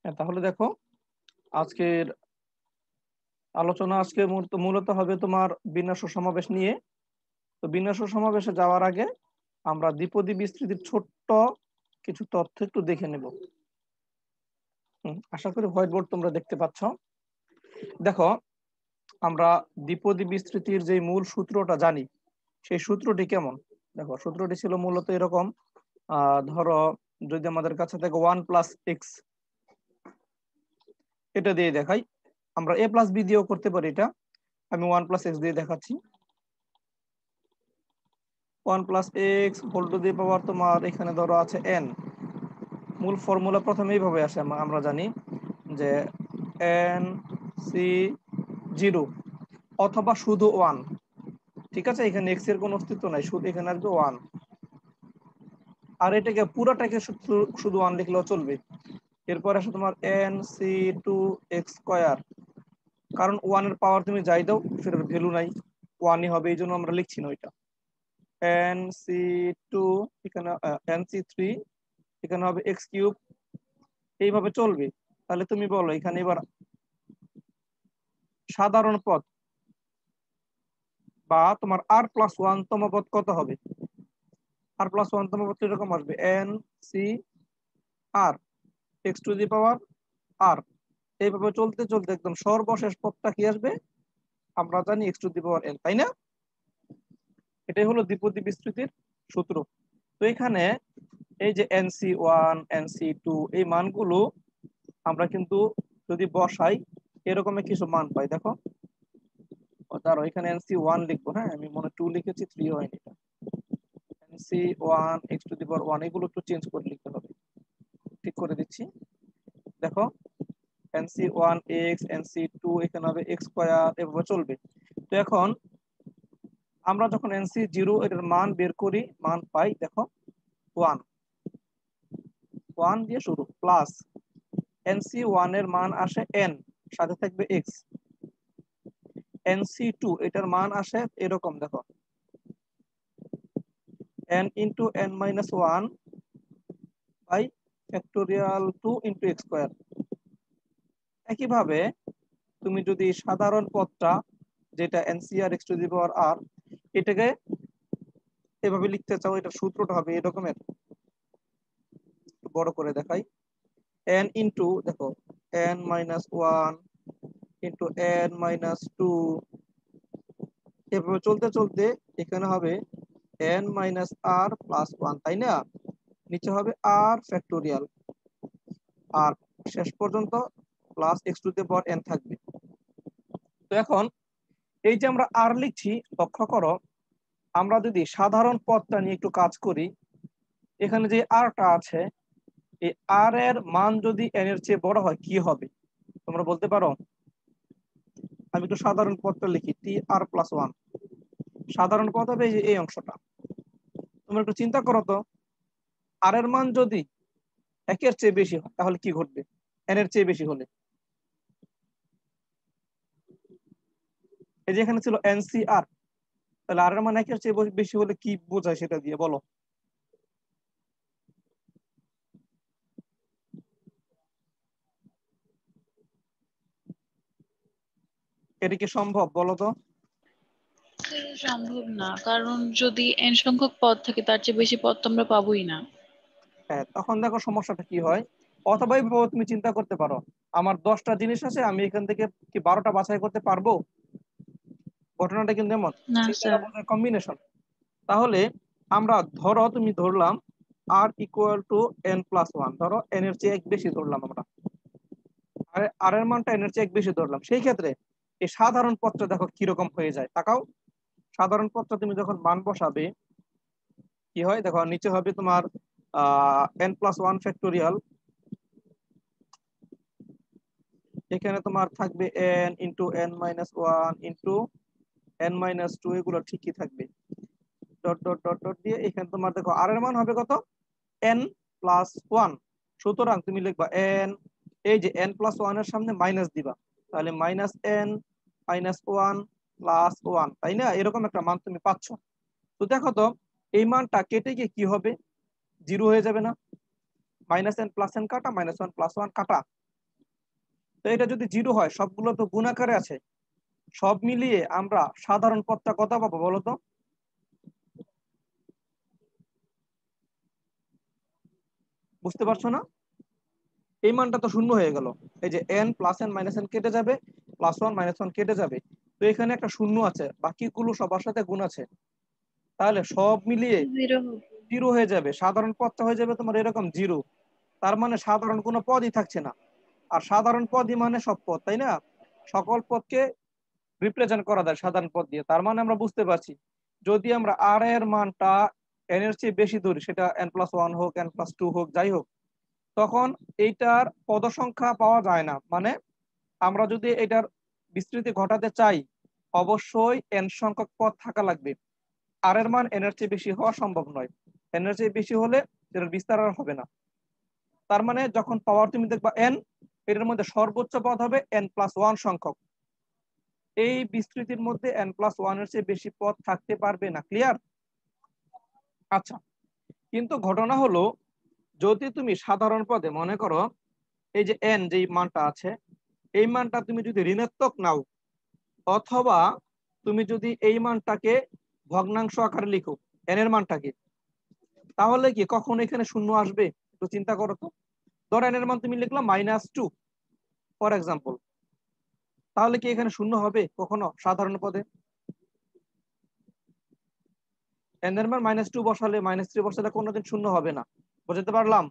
তাহলে দেখো আজকের আলোচনা আজকে মূলত হবে তোমার বিন্যাস ও সমাবেশ নিয়ে। তো বিন্যাস ও সমাবেশে যাওয়ার আগে আমরা দ্বিপদী বিস্তৃতির ছোট্ট কিছু তথ্য একটু দেখে নেব। আশা করি হোয়াইট বোর্ড তোমরা দেখতে পাচ্ছ। দেখো, আমরা দ্বিপদী বিস্তৃতির যে মূল সূত্রটা জানি, সেই সূত্রটি কেমন? দেখো, সূত্রটি ছিল মূলত এরকম। ধরো, যদি আমাদের কাছে থাকে 1+x, এটা দিয়ে দেখাই। আমরা a+b দিয়েও করতে পারি। এটা আমি 1+x দিয়ে দেখাচ্ছি। 1+x হোল টু দি পাওয়ার তোমার এখানে ধরো আছে n। মূল ফর্মুলা প্রথমে এইভাবে আসে, আমরা জানি যে n c0 অথবা শুধু 1। ঠিক আছে, এখানে x এর কোনো অস্তিত্ব নাই, শুধু এখানে আসবে 1। আর এটাকে পুরোটাকে শুধু 1 লিখলেও চলবে। এরপর আসে তোমার nc2x²। কারণ 1 এর পাওয়ার তুমি যাই দাও সেটার ভ্যালু নাই, 1ই হবে, এই জন্য আমরা লিখছি না ওইটা। nc2 এখানে nc3 এখানে হবে x3। এইভাবে চলবে। তাহলে তুমি বলো এখানে এবার সাধারণ পদ বা তোমার r+1 তম পদ কত হবে? r+1 তম পদ এরকম আসবে n(c)r x⁴ এইভাবে চলতে চলতে একদম সর্বশেষ পদটা কি আসবে? আমরা জানি x⁴n, তাই না? এটাই হলো দ্বিপদী বিস্তৃতির সূত্র। তো এখানে এই যে nc1 nc2 এই মানগুলো আমরা কিন্তু যদি বসাই এরকমই কিছু মান পাই। দেখো, দাঁড়াও, এখানে nc1 লিখবো। হ্যাঁ, আমি মনে 2 লিখেছি, 3 হয়নি। এটা nc1 x⁴1 এগুলো একটু চেঞ্জ করে লিখতে হবে। ঠিক করে দিচ্ছি। দেখো, nc1x nc2 এখানে হবে x², এভাবে চলবে। তো এখন আমরা যখন nc0 এটার মান বের করি, মান পাই দেখো 1। 1 দিয়ে শুরু, প্লাস nc1 এর মান আসে n, সাথে থাকবে x। nc2 এটার মান আসে এরকম, দেখো n(n−1 বাই ফ্যাক্টোরিয়াল 2 × x²। একইভাবে তুমি যদি সাধারণ পদটা যেটা ncr x⁴r এটাকে এভাবে লিখতে চাও, এটা সূত্রটা হবে এরকমের। বড় করে দেখাই। n ইন্টু দেখো n-1 ইন্টু n-2, এভাবে চলতে চলতে এখানে হবে n-r+1, তাই না? নিচে হবে r ফ্যাক্টোরিয়াল, আর শেষ পর্যন্ত প্লাস x⁴n থাকবে। তো এখন এই যে আমরা r লিখছি, লক্ষ্য করো, আমরা যদি সাধারণ পদটা নিয়ে একটু কাজ করি, এখানে যে rটা আছে, এই r এর মান যদি n এর চেয়ে বড় হয় কি হবে তোমরা বলতে পারো? আমি একটু সাধারণ পদটা লিখি, tr+1। সাধারণ পদ হবে এই যে এই অংশটা। তোমরা একটু চিন্তা করো তো, r এর মান যদি 1 এর চেয়ে বেশি হয় তাহলে কি ঘটবে n এর চেয়ে বেশি হলে? এই যে এখানে ছিল ncr, তাহলে r এর মান 1 এর চেয়ে বেশি হলে কি বোঝায় সেটা দিয়ে বলো। এটা কি সম্ভব বলো তো? সম্ভব না, কারণ যদি n সংখ্যক পদ থাকে তার চেয়ে বেশি পদ তো আমরা পাবোই না। হ্যাঁ, তখন দেখো সমস্যাটা কি হয়। অথবা এইভাবে তুমি চিন্তা করতে পারো, আমার 10টা জিনিস আছে, আমি এখান থেকে কি 12টা বাছাই করতে পারবো? ঘটনাটা কিন্তু এমন, না চিন্তাটা স্যার। বোঝায় কম্বিনেশন। তাহলে আমরা ধরো তুমি ধরলাম r=n+1, ধরো n এর চেয়ে 1 বেশি ধরলাম আমরা, আর r এর মানটা n এর চেয়ে 1 বেশি ধরলাম। সেই ক্ষেত্রে এই সাধারণ পদটা দেখো কিরকম হয়ে যায়, তাকাও। সাধারণ পদটা তুমি যখন মান বসাবে কি হয় দেখো, নিচে হবে তোমার n+1 ফ্যাক্টোরিয়াল, এখানে তোমার থাকবে n(n−1 n-2), এগুলো ঠিকই থাকবে, ডট ডট ডট ডট দিয়ে। এখানে তোমার দেখো আর এর মান হবে কত? n+1। সুতরাং তুমি লিখবা n, এই যে n+1 এর সামনে মাইনাস দিবা, তাহলে -n-1+1, তাই না? এরকম একটা মান তুমি পাচ্ছ। তো দেখো তো, এই মানটা কেটে গিয়ে কি হবে? 0 হয়ে যাবে না? -n+n কাটা, -1+1 কাটা, তো এটা যদি 0 হয়, সবগুলো তো গুণ আকারে আছে, সব মিলিয়ে আমরা সাধারণ পদটা কত পাবো বলো তো? বুঝতে পারছো না? এই মানটা তো শূন্য হয়ে গেল। এই যে n plus n minus n কেটে যাবে, প্লাস 1 মাইনাস 1 কেটে যাবে, তো এখানে একটা শূন্য আছে, বাকিগুলো সবার সাথে গুণ আছে, তাহলে সব মিলিয়ে 0 হবে। 0 হয়ে যাবে। সাধারণ পদটা হয়ে যাবে তোমার এরকম 0। তার মানে সাধারণ কোনো পদই থাকছে না। আর সাধারণ পদই মানে সব পদ, তাই না? সকল পদকে রিপ্রেজেন্ট করা যায় সাধারণ পদ দিয়ে। তার মানে আমরা বুঝতে পারছি, যদি আমরা আর এর মানটা n এর চেয়ে বেশি ধরি, সেটা n+1 হোক, n+2 হোক, যাই হোক, তখন এইটার পদ সংখ্যা পাওয়া যায় না। মানে আমরা যদি এটার বিস্তৃতি ঘটাতে চাই, অবশ্যই n সংখ্যক পদ থাকা লাগবে। আর এর মান n এর চেয়ে বেশি হওয়া সম্ভব নয়। n এর চেয়ে বেশি হলে এটার বিস্তার আর হবে না। তার মানে যখন পাওয়ার তুমি দেখবা n, এটার মধ্যে সর্বোচ্চ পদ হবে n+1 সংখ্যক। এই বিস্তৃতির মধ্যে n+1 এর চেয়ে বেশি পদ থাকতে পারবে না। ক্লিয়ার? আচ্ছা, কিন্তু ঘটনা হলো, যদি তুমি সাধারণ পদে মনে করো এই যে n যে মানটা আছে, এই মানটা তুমি যদি ঋণাত্মক নাও, অথবা তুমি যদি এই মানটাকে ভগ্নাংশ আকারে লিখো n এর মানটাকে, তাহলে কি কখন এখানে শূন্য আসবে? একটু চিন্তা করো তো। ধর n এর মান তুমি লিখলাম -2 ফর এক্সাম্পল, তাহলে কি এখানে শূন্য হবে কখনো সাধারণ পদে? n এর মান -2 বসালে, -3 বসালে কোনোদিন শূন্য হবে না। বুঝতে পারলাম?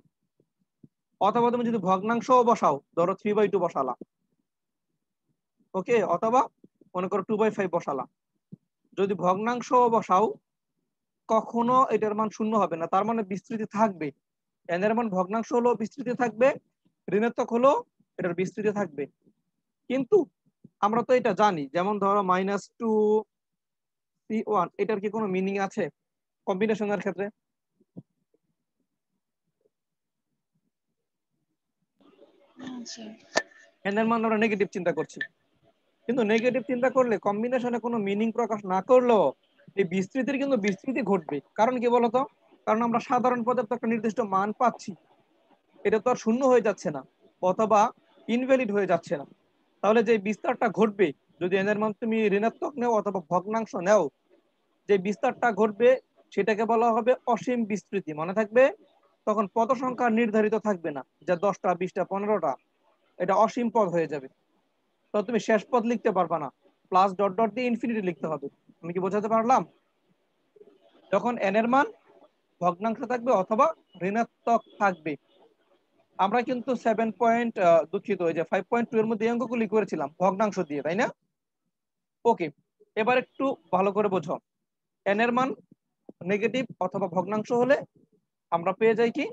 অথবা তুমি যদি ভগ্নাংশও বসাও, ধরো 3/2 বসালা, ওকে, অথবা মনে করো 2/5 বসালা, যদি ভগ্নাংশও বসাও, কখনো এটার মান শূন্য হবে না। তার মানে বিস্তৃতি থাকবে। n এর মান ভগ্নাংশ হলেও বিস্তৃতি থাকবে, ঋণাত্মক হলেও এটার বিস্তৃতি থাকবে। কিন্তু আমরা তো এটা জানি, যেমন ধরো -2c1, এটার কি কোনো মিনিং আছে কম্বিনেশনের ক্ষেত্রে? আচ্ছা। n এর মান আমরা নেগেটিভ চিন্তা করছি, কিন্তু নেগেটিভ চিন্তা করলে কম্বিনেশনে কোনো মিনিং প্রকাশ না করলেও এই বিস্তৃতির কিন্তু বিস্তৃতি ঘটবে। কারণ কি বলতো? কারণ আমরা সাধারণ পদের তো একটা নির্দিষ্ট মান পাচ্ছি, এটা তো আর শূন্য হয়ে যাচ্ছে না, অথবা ইনভ্যালিড হয়ে যাচ্ছে না। তাহলে যে বিস্তারটা ঘটবে, যদি n এর মান তুমি ঋণাত্মক নেও অথবা ভগ্নাংশ নেও, যে বিস্তারটা ঘটবে সেটাকে বলা হবে অসীম বিস্তৃতি। মনে থাকবে, তখন পদ সংখ্যা নির্ধারিত থাকবে না যে 10টা, 20টা, 15টা, এটা অসীম পদ হয়ে যাবে। তো তুমি শেষ পদ লিখতে পারবা না, প্লাস ডট ডট দিয়ে ইনফিনিটি লিখতে হবে। আমি কি বোঝাতে পারলাম? যখন n এর মান ভগ্নাংশ থাকবে অথবা ঋণাত্মক থাকবে। আমরা কিন্তু 7 পয়েন্ট, দুঃখিত, ওই যে 5.2 এর মধ্যে এই অঙ্কগুলি করেছিলাম ভগ্নাংশ দিয়ে, তাই না? ওকে, এবার একটু ভালো করে বোঝো। n এর মান নেগেটিভ অথবা ভগ্নাংশ হলে আমরা পেয়ে যাই কি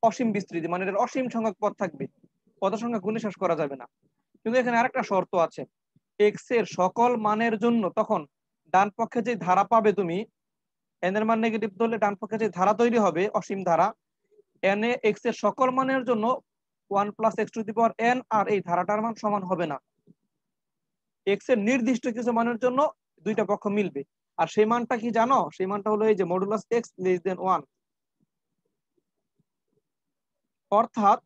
অসীম বিস্তৃতি, মানে এর অসীম সংখ্যক পদ থাকবে, পদ সংখ্যা গুণে শেষ করা যাবে না। কিন্তু এখানে আরেকটা শর্ত আছে, এক্স এর সকল মানের জন্য তখন ডান পক্ষে যে ধারা পাবে তুমি, n এর মান নেগেটিভ ধরলে ডান পক্ষে যে ধারা তৈরি হবে অসীম ধারা, n এ এক্স এর সকল মানের জন্য 1 + x⁴n, আর এই ধারাটার মান সমান হবে না। এক্স এর নির্দিষ্ট কিছু মানের জন্য দুইটা পক্ষ মিলবে। আর সেই মানটা কি জানো? সেই মানটা হলো এই যে মডুলাস x<1। অর্থাৎ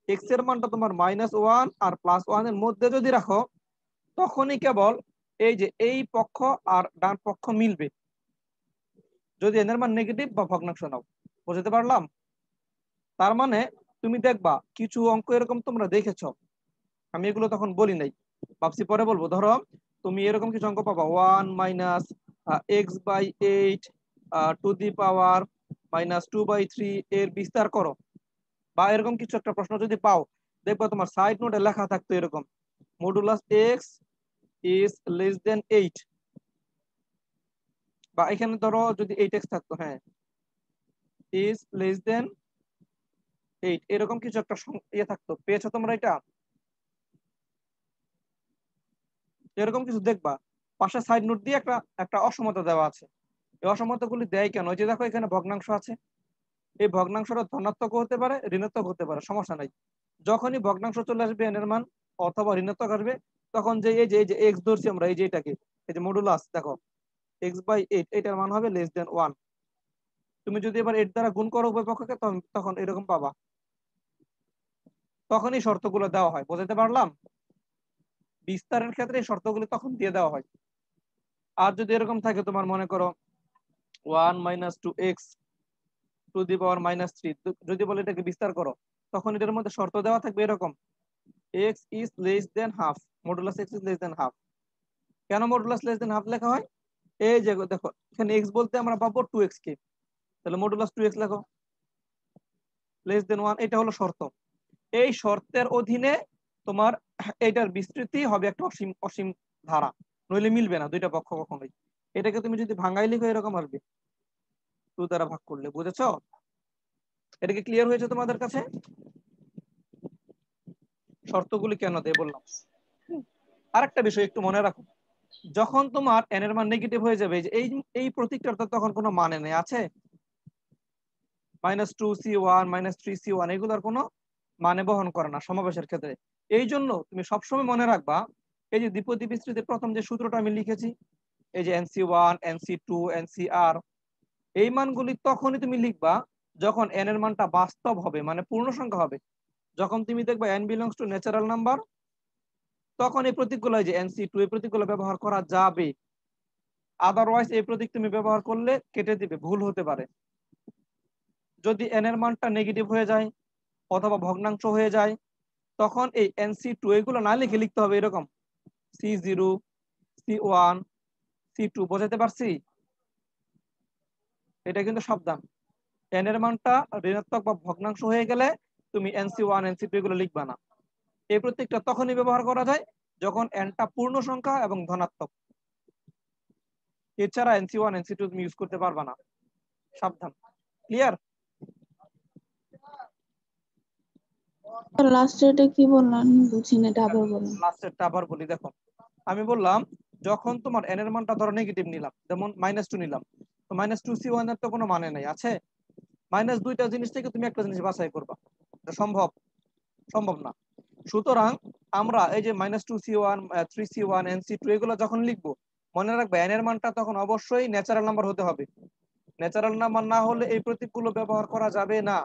এক্স এর মানটা তোমার -1 আর +1 এর মধ্যে যদি রাখো, তখনই কেবল এই যে এই পক্ষ আর ডান পক্ষ মিলবে, যদি n এর মান নেগেটিভ বা ভগ্নাংশ নাও। বুঝতে পারলাম? তার মানে তুমি দেখবা কিছু অঙ্ক এরকম তোমরা দেখেছো, আমি এগুলো তখন বলি নাই, ভাবছি পরে বলবো। ধরো তুমি এরকম কিছু অঙ্ক পাবা, 1 - x/8 টু দি পাওয়ার -2/3 এর বিস্তার করো, বা এরকম কিছু একটা প্রশ্ন যদি পাও, দেখবা তোমার সাইড নোটে লেখা থাকতো এরকম, modulus x is less than 8, বা এখানে ধরো যদি 8x থাকতো, হ্যাঁ, ইজ লেস দেন 8, এরকম কিছু একটা ইয়ে থাকতো। পেয়েছো তোমরা এটা? এরকম কিছু দেখবা, পাশে সাইড নোট দিয়ে একটা একটা অসমতা দেওয়া আছে। এই অসমতাগুলি দেয় কেন? ওই যে দেখো এখানে ভগ্নাংশ আছে, এই ভগ্নাংশটা ধনাত্মক হতে পারে, ঋণাত্মক হতে পারে, সমস্যা নাই। যখনই ভগ্নাংশ চলে আসবে n এর মান অথবা ঋণাত্মক আসবে, তখন যে এই যে এক্স ধরছি আমরা, এই যে এটাকে, এই যে মডুলাস দেখো x/8, এটার মান হবে <1। তুমি যদি এবার 8 দ্বারা গুণ করো উভয় পক্ষকে, তখন এরকম পাবা। তখনই শর্তগুলো দেওয়া হয়। বুঝতে পারলাম? বিস্তারের ক্ষেত্রে এই শর্তগুলি তখন দিয়ে দেওয়া হয়। আর যদি এরকম থাকে তোমার মনে করো 1 - 2x টু দি পাওয়ার -3, যদি বলে এটাকে বিস্তার করো, তখন এটার মধ্যে শর্ত দেওয়া থাকবে এরকম x is less than half, modulus x is less than half। কেন মডুলাস লেস দেন হাফ লেখা হয়? এই যে দেখো এখানে x বলতে আমরা পাবো 2x কে, তাহলে মডুলাস 2x লেখো, লেস দেন 1, এটা হলো শর্ত। এই শর্তের অধীনে তোমার এটার বিস্তৃতি হবে একটা অসীম অসীম ধারা, নইলে মিলবে না দুইটা পক্ষ কখনোই। এটাকে তুমি যদি ভাঙাই লিখো এরকম আসবে 2 দ্বারা ভাগ করলে। বুঝেছো? এটা কি ক্লিয়ার হয়েছে তোমাদের কাছে? শর্তগুলি কেন দেয় বললাম। আরেকটা বিষয় একটু মনে রাখো, যখন তোমার n এর মান নেগেটিভ হয়ে যাবে, যে এই প্রতীকটার তো তখন কোনো মানে নেই, আছে -2c1 -3c1 এগুলোর কোনো মানে বহন করে না সমাবেশের ক্ষেত্রে। এই জন্য তুমি সবসময় মনে রাখবা, এই যে দ্বিপদী বিস্তৃতির প্রথম যে সূত্রটা আমি লিখেছি, এই যে nc1 nc2 ncr, এই মানগুলি তখনই তুমি লিখবা যখন n এর মানটা বাস্তব হবে, মানে পূর্ণ সংখ্যা হবে। যখন তুমি দেখবা n belongs to natural number, তখন এই প্রতীকগুলো, এই যে nc2, এই প্রতীকগুলো ব্যবহার করা যাবে। আদারওয়াইজ এই প্রতীক তুমি ব্যবহার করলে কেটে দিবে, ভুল হতে পারে। যদি n এর মানটা নেগেটিভ হয়ে যায় অথবা ভগ্নাংশ হয়ে যায়, তখন এই nc2 এগুলো না লিখে লিখতে হবে এরকম c0 c1 c2। বোঝাতে পারছি? এটা কিন্তু সাবধান, n এর মানটা ঋণাত্মক বা ভগ্নাংশ হয়ে গেলে তুমি nc1 nc2 এগুলো লিখবা না। এই প্রতীকটা তখনই ব্যবহার করা যায় যখন nটা পূর্ণ সংখ্যা এবং ধনাত্মক, এছাড়া nc1 nc2 তুমি ইউজ করতে পারবা না, সাবধান। ক্লিয়ার? লাস্টেরটা কি বললেন বুঝিনি, এটা আবার বলুন। লাস্টেরটা আবার বলি, দেখো আমি বললাম যখন তোমার n এর মানটা ধরো নেগেটিভ নিলাম, যেমন -2 নিলাম, তো -2c1 এর তো কোনো মানে নাই, আছে? -2টা জিনিস থেকে তুমি একটা জিনিস বাছাই করবা, এটা সম্ভব? সম্ভব না। সুতরাং আমরা এই যে -2c1 3c1 nc2 এগুলো যখন লিখবো, মনে রাখবে n এর মানটা তখন অবশ্যই ন্যাচারাল নাম্বার হতে হবে। ন্যাচারাল নাম্বার না হলে এই প্রতীকগুলো ব্যবহার করা যাবে না।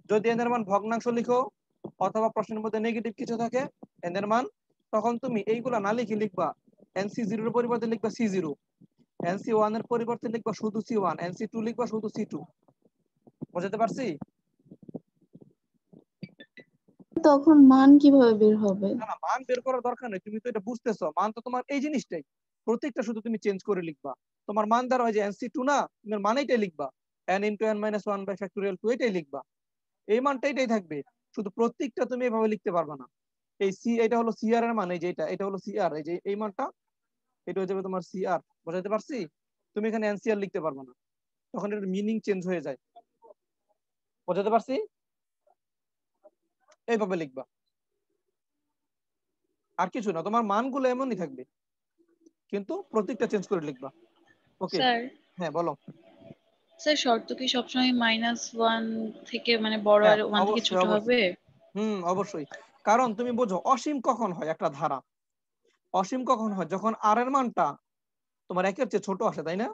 যদি n এর মান ভগ্নাংশ লিখো অথবা প্রশ্নের মধ্যে নেগেটিভ কিছু থাকে n এর মান, তখন তুমি এইগুলা না লিখে লিখবা nc0 এর পরিবর্তে লিখবা c0, nc1 এর পরিবর্তে লিখবা শুধু c1, nc2 লিখবা শুধু c2। বুঝতে পারছি? তখন মান কিভাবে বের হবে? না না, মান বের করার দরকার নেই, তুমি তো এটা বুঝতেছো, মান তো তোমার এই জিনিসটাই, প্রত্যেকটা শুধু তুমি চেঞ্জ করে লিখবা। তোমার মান দ্বারা হয় যে nc2 না, তুমি মান এইটাই লিখবা, n × n - 1 / factorial 2 এটাই লিখবা, এই মানটা এটাই থাকবে। শুধু প্রত্যেকটা তুমি এভাবে লিখতে পারবা না। এই সি, এটা হলো সিআর এর মান, এই যে এটা হলো সিআর, এই যে এই মানটা এটা হয়ে যাবে তোমার সিআর। বুঝাইতে পারছি? তুমি এখানে এনসিআর লিখতে পারবে না, তখন এর মিনিং চেঞ্জ হয়ে যায়। বুঝাতে পারছি? এইভাবে লিখবা, আর কিছু না, তোমার মানগুলো এমনই থাকবে, কিন্তু প্রতীকটা চেঞ্জ করে লিখবা। ওকে? স্যার, হ্যাঁ বলো। স্যার শর্ত কি সবসময় -1 থেকে মানে বড় হ্যাঁ আর 1 থেকে অবশ্যই ছোট অবশ্যই, হবে? অবশ্যই। কারণ তুমি বোঝো অসীম কখন হয় একটা ধারা, অসীম কখন হয় যখন আর এর মানটা তোমার একের চেয়ে ছোট আসে, তাই না?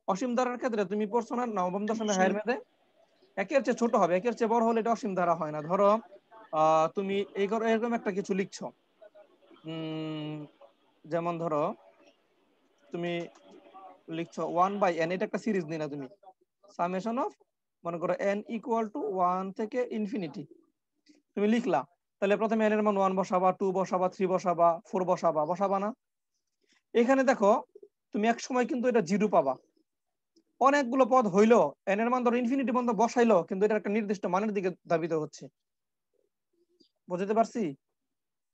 অসীম ধারার ক্ষেত্রে তুমি পড়ছো না নবম দশমে জি। হায়ার ম্যাথে, একের চেয়ে ছোট হবে, একের চেয়ে বড় হলে এটা অসীম ধারা হয় না। ধরো তুমি এরকম একটা কিছু লিখছো, যেমন ধরো তুমি লিখছো 1/n, এটা একটা সিরিজ নিলা তুমি, সামেশন অফ মনে করো n = 1 থেকে ইনফিনিটি তুমি লিখলা। তাহলে প্রথমে n এর মান 1 বসাবা, 2 বসাবা, 3 বসাবা, 4 বসাবা না? এখানে দেখো তুমি এক সময় কিন্তু এটা 0 পাবা, অনেকগুলো পদ হইলো, n এর মান ধরো ইনফিনিটি পর্যন্ত বসাইলো, কিন্তু এটা একটা নির্দিষ্ট মানের দিকে ধাবিত হচ্ছে। বুঝতে পারছি?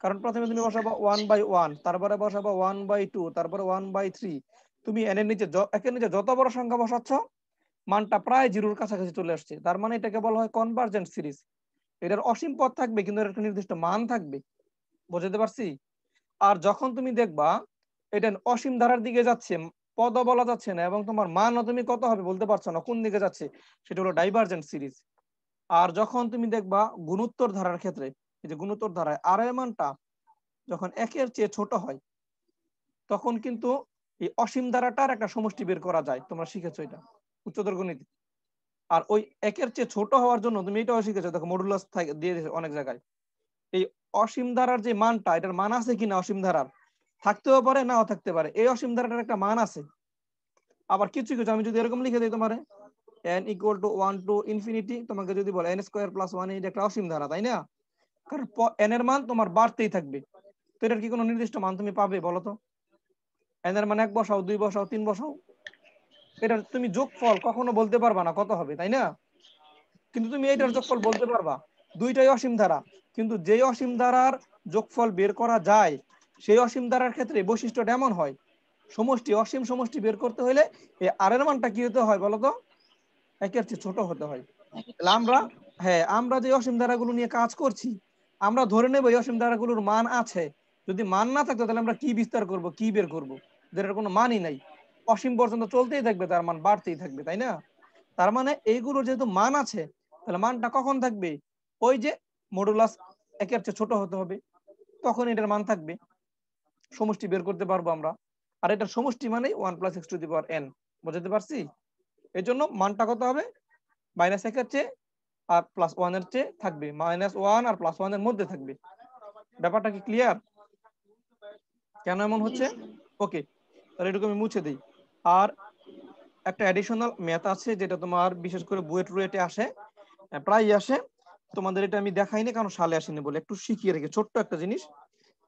কারণ প্রথমে তুমি বসাবো 1/1, তারপরে বসাবো 1/2, তারপরে 1/3। তুমি n এর নিচে একের নিচে যত বড় সংখ্যা বসাচ্ছ, মানটা প্রায় 0-র কাছাকাছি চলে আসছে, তার মানে এটাকে বলা হয় কনভার্জেন্ট সিরিজ। এটার অসীম পদ থাকবে, কিন্তু এর একটা নির্দিষ্ট মান থাকবে। বুঝতে পারছি? আর যখন তুমি দেখবা এটা অসীম ধারার দিকে যাচ্ছে, পদও বলা যাচ্ছে না এবং তোমার মানও তুমি কত হবে বলতে পারছো না কোন দিকে যাচ্ছে, সেটা হলো ডাইভারজেন্ট সিরিজ। আর যখন তুমি দেখবা গুণোত্তর ধারার ক্ষেত্রে, এই যে গুণোত্তর ধারায় আর এর মানটা যখন একের চেয়ে ছোট হয়, তখন কিন্তু এই অসীম ধারাটার একটা সমষ্টি বের করা যায়, তোমরা শিখেছো এটা উচ্চতর গণিতে। আর ওই একের চেয়ে ছোট হওয়ার জন্য তুমি এটাও শিখেছো, দেখো মডুলাস দিয়ে দিয়েছে অনেক জায়গায়, এই অসীম ধারার যে মানটা, এটার মান আছে কিনা অসীম ধারার, থাকতেও পারে নাও থাকতে পারে, এই অসীম ধারাটার একটা মান আছে। আবার কিছু কিছু আমি যদি এরকম লিখে দিই তোমারে n equal to 1 to infinity, তোমাকে যদি বলে n square plus 1, এটা একটা অসীম ধারা, তাই না? কারণ n এর মান তোমার বাড়তেই থাকবে। তো এটার কি কোনো নির্দিষ্ট মান তুমি পাবে বলো তো? n এর মান 1 বসাও, 2 বসাও, 3 বসাও, এটা তুমি যোগফল কখনো বলতে পারবা না কত হবে, তাই না? কিন্তু তুমি এইটার যোগফল বলতে পারবা। দুইটাই অসীম ধারা, কিন্তু যেই অসীম ধারার যোগফল বের করা যায় সেই অসীম ধারার ক্ষেত্রে বৈশিষ্ট্যটা এমন হয়, সমষ্টি অসীম সমষ্টি বের করতে হলে এই আর এর মানটা কি হতে হয় বলতো? একের চেয়ে ছোট হতে হয়। তাহলে আমরা, হ্যাঁ, আমরা যে অসীম ধারাগুলো নিয়ে কাজ করছি, আমরা ধরে নেব এই অসীম ধারাগুলোর মান আছে। যদি মান না থাকতো তাহলে আমরা কি বিস্তার করব, কি বের করব, যেটার কোনো মানই নাই। অসীম পর্যন্ত চলতেই থাকবে, তার মান বাড়তেই থাকবে, তাই না? তার মানে এইগুলোর যেহেতু মান আছে, তাহলে মানটা কখন থাকবে? ওই যে মডুলাস একের চেয়ে ছোট হতে হবে, তখন এটার মান থাকবে, সমষ্টি বের করতে পারবো আমরা। আর এটার সমষ্টি মানেই 1 + x⁴n, বুঝতে পারছি? এই জন্য মানটা কত হবে? মাইনাস একের চেয়ে আর প্লাস 1 এর চেয়ে থাকবে, -1 আর +1 এর মধ্যে থাকবে। ব্যাপারটা কি ক্লিয়ার? কেন এমন হচ্ছে? ওকে, তাহলে এটুকু আমি মুছে দিই। আর একটা অ্যাডিশনাল ম্যাথ আছে যেটা তোমার বিশেষ করে বুয়েট রুয়েটে আসে, প্রায়ই আসে। তোমাদের এটা আমি দেখাইনি কারণ সালে আসেনি বলে, একটু শিখিয়ে রেখে ছোট্ট একটা জিনিস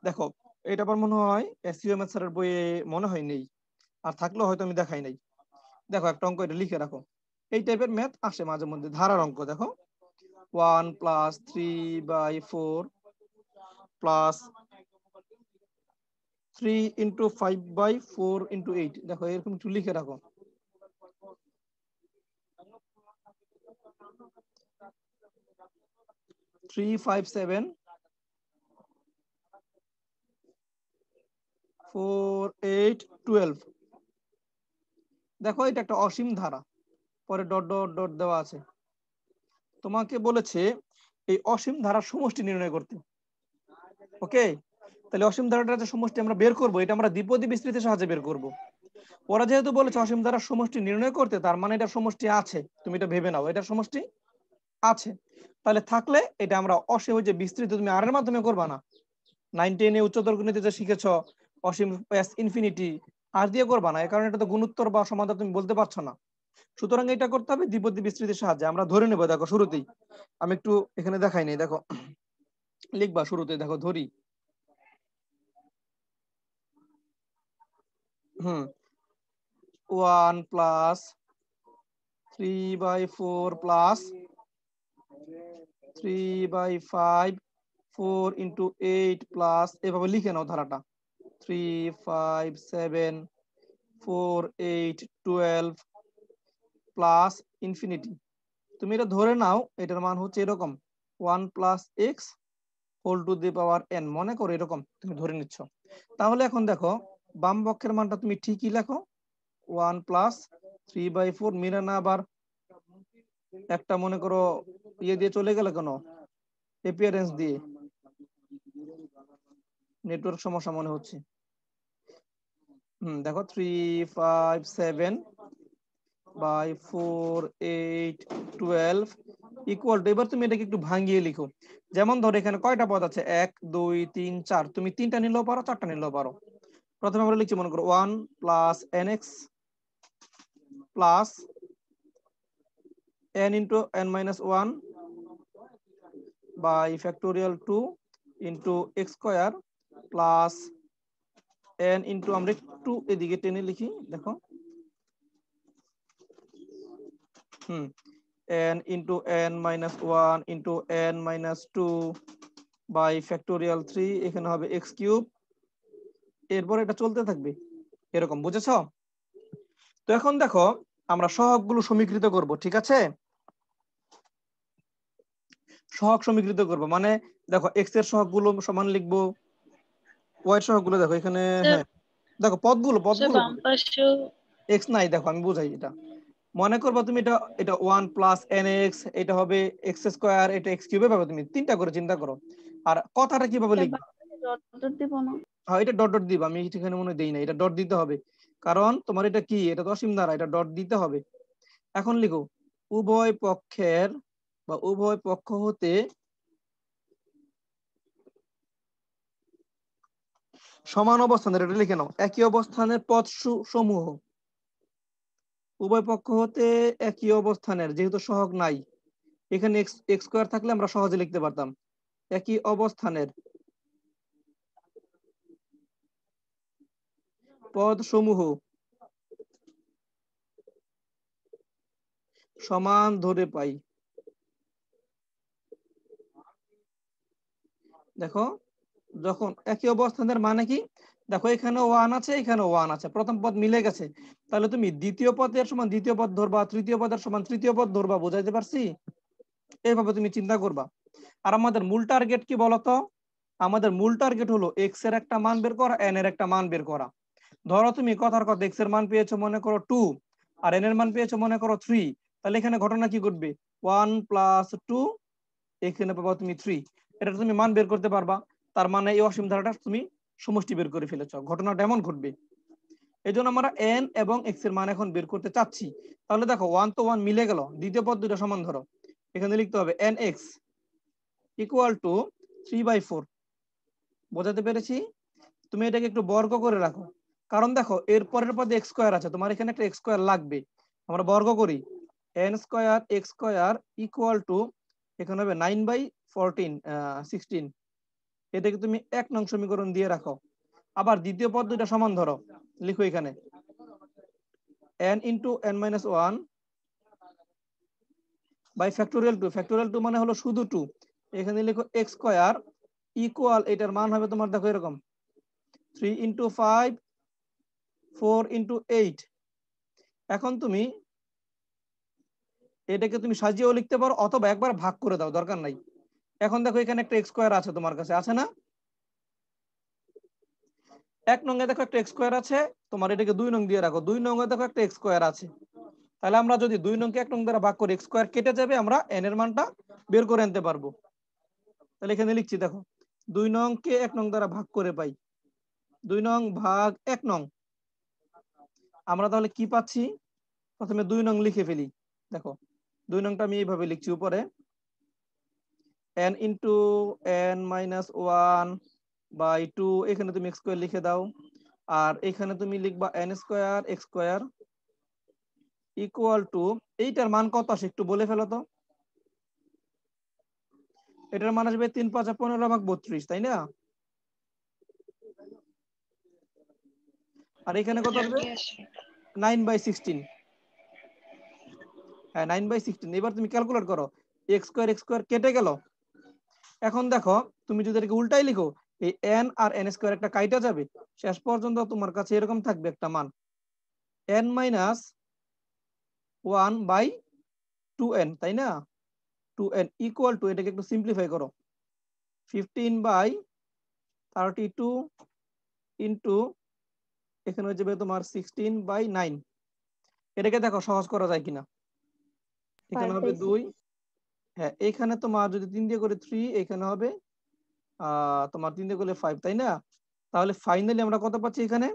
দেখো। এটা আমার মনে হয় এসইও ম্যাথ স্যারের বইয়ে মনে হয় নেই, আর থাকলেও হয়তো আমি দেখাই নাই। দেখো একটা অঙ্ক এটা লিখে রাখো, এই টাইপের ম্যাথ আসে মাঝে মধ্যে, ধারার অঙ্ক। দেখো 1 + 3/4 প্লাস 3 × 5/4 × 8, দেখো এরকম একটু লিখে রাখো। Three, 5, 7, 4, 8, 12। দেখো এটা একটা অসীম ধারা, পরে ডট ডট ডট দেওয়া আছে। তোমাকে বলেছে এই অসীম ধারার সমষ্টি নির্ণয় করতে। ওকে, তাহলে অসীম ধারাটার যে সমষ্টি আমরা বের করব, এটা আমরা দ্বিপদী বিস্তৃতির সাহায্যে বের করব। ওরা যেহেতু বলেছে অসীম ধারার সমষ্টি নির্ণয় করতে, তার মানে এটা সমষ্টি আছে। তুমি এটা ভেবে নাও, এটা সমষ্টি আছে। তাহলে থাকলে এটা আমরা অসীম, ওই যে বিস্তৃত তুমি আর এর মাধ্যমে করবা না, 9, 10 এ উচ্চতর গণিতে যে শিখেছ অসীম ইনফিনিটি, আর দিয়ে করবা না, এই কারণে এটা তো গুণোত্তর বা সমাধান তুমি বলতে পারছো না। সুতরাং এটা করতে হবে দ্বিপদী বিস্তৃতির সাহায্যে। আমরা ধরে নেব, দেখো শুরুতেই আমি একটু এখানে দেখাই নাই, দেখো লিখবা শুরুতে, দেখো ধরি 1 + 3/4 প্লাস 3/5 4 × 8 প্লাস, এভাবে লিখে নাও ধারাটা 3, 5, 7, 4, 8, 12 প্লাস ইনফিনিটি। তুমি এটা ধরে নাও, এটার মান হচ্ছে এরকম 1 + x whole to the power n, মনে করো এরকম তুমি ধরে নিচ্ছ। তাহলে এখন দেখো বাম পক্ষের মানটা তুমি ঠিকই লেখো 1 + 3/4, মিলে না আবার একটা মনে করো ইয়ে দিয়ে চলে গেলে কেন, অ্যাপিয়ারেন্স দিয়ে, নেটওয়ার্ক সমস্যা মনে হচ্ছে। দেখো 3, 5, 7/4, 8, 12 ইকুয়াল টু, এবার তুমি এটাকে একটু ভাঙিয়ে লিখো। যেমন ধরো এখানে কয়টা পদ আছে, 1, 2, 3, 4, তুমি 3টা নিলেও পারো, 4টা নিলেও পারো। প্রথমে আমরা লিখছি মনে করো 1 + nx plus n × n-1 by factorial 2 into x² plus n into, আমরা একটু এদিকে টেনে লিখি, দেখো n × n-1 into n-2 by factorial 3, এখানে হবে x³। এরপর এটা চলতে থাকবে এরকম, বুঝেছো? তো এখন দেখো আমরা সহগগুলো সমীকৃত করব, ঠিক আছে? সহগ সমীকৃত করব মানে দেখো x এর সহগগুলো সমান লিখবো, y এর সহগগুলো দেখো এখানে, হ্যাঁ দেখো পদগুলো বাম পাশেও x নাই, দেখো আমি বুঝাই। এটা মনে করবা তুমি এটা 1 + nx, এটা হবে x², এটা x³ পাবে। তুমি তিনটা করে চিন্তা করো। আর কথাটা কিভাবে লিখবা? ডট দিব না? হ্যাঁ, এটা ডট ডট দিবা, আমি এখানে মনে দেই না, এটা ডট দিতে হবে কারণ তোমার এটা কি, এটা তো অসীম ধারা, এটা ডট দিতে হবে। এখন লিখো উভয় পক্ষের বা উভয় পক্ষ হতে সমান অবস্থানের, এটা লিখে নাও, একই অবস্থানের পদ সমূহ, উভয় পক্ষ হতে একই অবস্থানের, যেহেতু সহগ নাই এখানে এক্স স্কয়ার থাকলে আমরা সহজে লিখতে পারতাম, একই অবস্থানের পদ সমূহ সমান ধরে পাই। দেখো যখন একই অবস্থানের মানে কি, দেখো এখানে 1 আছে, এখানে 1 আছে, প্রথম পদ মিলে গেছে, তাহলে তুমি দ্বিতীয় পদের সমান দ্বিতীয় পদ ধরবা, তৃতীয় পদের সমান তৃতীয় পদ ধরবা। বুঝাইতে পারছি? এইভাবে তুমি চিন্তা করবা। আর আমাদের মূল টার্গেট কি বলতো? আমাদের মূল টার্গেট হলো এক্স এর একটা মান বের করা, এন এর একটা মান বের করা। ধরো তুমি কথার কথা এক্স এর মান পেয়েছো মনে করো 2 আর এন এর মান পেয়েছো মনে করো 3, তাহলে এখানে ঘটনা কি ঘটবে? 1 + 2, এখানে পাবা তুমি 3, এটা তুমি মান বের করতে পারবা। তার মানে এই অসীম ধারাটা তুমি সমষ্টি বের করে ফেলেছো, ঘটনাটা এমন ঘটবে। এই জন্য আমরা এন এবং এক্স এর মান এখন বের করতে চাচ্ছি। তাহলে দেখো 1 তো 1 মিলে গেল, দ্বিতীয় পদ দুটো সমান ধরো, এখানে লিখতে হবে এন এক্স ইকুয়াল টু 3/4। বোঝাতে পেরেছি? তুমি এটাকে একটু বর্গ করে রাখো, কারণ দেখো এর পরের পদে এক্স স্কয়ার আছে, তোমার এখানে একটা এক্স স্কয়ার লাগবে। আমরা বর্গ করি, N square x square equal to, এখানে হবে 9/16। এটাকে তুমি 1 নং সমীকরণ দিয়ে রাখো। আবার দ্বিতীয় পদ দুইটা সমান ধরো, লিখো এখানে n into n minus 1 by factorial 2। Factorial 2 মানে হলো শুধু 2, এখানে লিখো এক্স স্কয়ার ইকুয়াল, এটার মান হবে তোমার দেখো এরকম 3 ইন্টু 5 4 ইন্টু 8। এখন তুমি এটাকে তুমি সাজিয়েও লিখতে পারো অথবা একবার ভাগ করে দাও, দরকার নাই। এখন দেখো এখানে একটা এক্স স্কয়ার আছে, তোমার কাছে আছে না? 1 নং এ দেখো একটা এক্স স্কয়ার আছে, তোমার এটাকে 2 নং দিয়ে রাখো, 2 নং এ দেখো একটা এক্স স্কয়ার আছে। তাহলে আমরা যদি 2 নং কে 1 নং দ্বারা ভাগ করি, এক্স স্কয়ার কেটে যাবে, আমরা n এর মানটা বের করে আনতে পারবো। তাহলে এখানে লিখছি দেখো, 2 নং কে 1 নং দ্বারা ভাগ করে পাই 2 নং ভাগ 1 নং। আমরা তাহলে কি পাচ্ছি? প্রথমে 2 নং লিখে ফেলি। দেখো 2 নংটা আমি এইভাবে লিখছি, উপরে n into n minus 1 by 2, এখানে তুমি এক্স স্কয়ার লিখে দাও। আর এখানে তুমি লিখবা n square x square equal to, এইটার মান কত আসে একটু বলে ফেলো তো। এটার মান আসবে 3 5 15 ভাগ 32, তাই না? আর এখানে কত আসবে? 9/16। হ্যাঁ 9/16। এবার তুমি ক্যালকুলেট করো, এক্স স্কয়ার কেটে গেল। এখন দেখো তুমি যদি এটাকে উল্টাই লিখো, এই n আর n স্কয়ার একটা কাইটা যাবে, শেষ পর্যন্ত তোমার কাছে এরকম থাকবে একটা মান n মাইনাস 1/2n, তাই না? 2n ইকুয়াল টু, এটাকে একটু সিম্পলিফাই করো, 15/32 ইন্টু, এখানে হয়ে যাবে তোমার 16/9। এটাকে দেখো সহজ করা যায় কিনা। এখানে হবে 2, হ্যাঁ এখানে তোমার যদি 3 দিয়ে করে 3, এখানে হবে তোমার 3 দিয়ে করলে 5, তাই না? তাহলে ফাইনালি আমরা কত পাচ্ছি এখানে?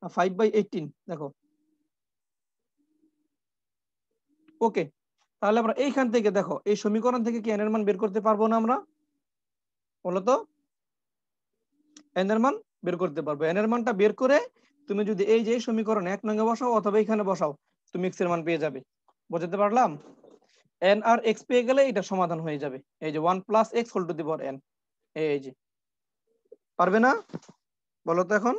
5/18। দেখো ওকে। তাহলে আমরা এইখান থেকে দেখো, এই সমীকরণ থেকে কি n এর মান বের করতে পারবো না আমরা? বলো তো, n এর মান বের করতে পারবো। n এর মানটা বের করে তুমি যদি এই যে সমীকরণ 1 নং এ বসাও অথবা এখানে বসাও, তুমি x এর মান পেয়ে যাবে। বুঝতে পারলাম? n আর x পেয়ে গেলে এটা সমাধান হয়ে যাবে। এই যে 1 + x whole to the power n। এই যে, পারবে না? বলো তো এখন।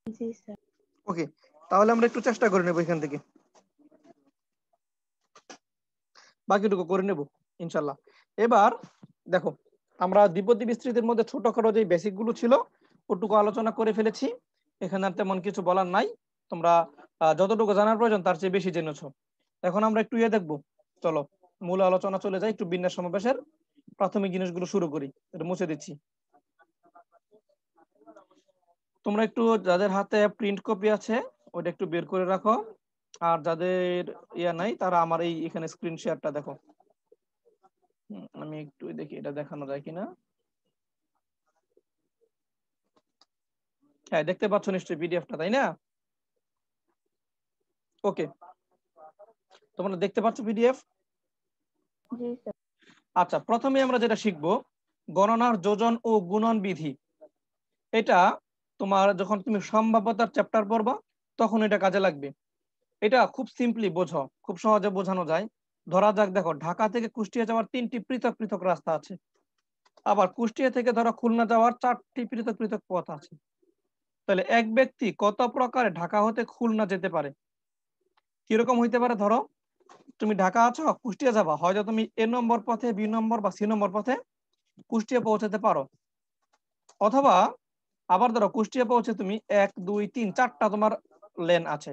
জি স্যার। ওকে, তাহলে আমরা একটু চেষ্টা করে নেব এখান থেকে, বাকিটুকু করে নেব ইনশাল্লাহ। এবার দেখো, আমরা দ্বিপদী বিস্তৃতির মধ্যে ছোটখাটো যে বেসিক গুলো ছিল ওটুকু আলোচনা করে ফেলেছি, এখানে আর তেমন কিছু বলার নাই। তোমরা যতটুকু জানার প্রয়োজন তার চেয়ে বেশি জেনেছো। এখন আমরা একটু দেখবো, চলো মূল আলোচনা চলে যাই, একটু বিন্যাস সমাবেশের প্রাথমিক জিনিসগুলো শুরু করি। এটা মুছে দিচ্ছি। তোমরা একটু যাদের হাতে প্রিন্ট কপি আছে ওটা একটু বের করে রাখো, আর যাদের নাই তারা আমার এই এখানে স্ক্রিন শেয়ারটা দেখো। আমি একটু দেখি এটা দেখানো যায় কিনা। হ্যাঁ দেখতে পাচ্ছ নিশ্চয়ই পিডিএফটা, তাই না? ওকে, তোমরা দেখতে পাচ্ছ পিডিএফ? জি স্যার। আচ্ছা, প্রথমে আমরা যেটা শিখবো গণনার যোজন ও গুণন বিধি, এটা তোমার যখন তুমি সম্ভাব্যতার চ্যাপ্টার পড়বা তখন এটা কাজে লাগবে। এটা খুব সিম্পলি বোঝো, খুব সহজে বোঝানো যায়। ধরা যাক, দেখো ঢাকা থেকে কুষ্টিয়া যাওয়ার 3টি পৃথক পৃথক রাস্তা আছে, আবার কুষ্টিয়া থেকে ধরো খুলনা যাওয়ার 4টি পৃথক পৃথক পথ আছে। তাহলে এক ব্যক্তি কত প্রকারে ঢাকা হতে খুলনা যেতে পারে? কিরকম হইতে পারে? ধরো তুমি ঢাকা আছো, কুষ্টিয়া যাবা, হয়তো তুমি এ নম্বর পথে, বি নম্বর বা সি নম্বর পথে কুষ্টিয়া পৌঁছাতে পারো, অথবা আবার ধরো কুষ্টিয়া পৌঁছে তুমি 1 2 3 4টা তোমার লেন আছে,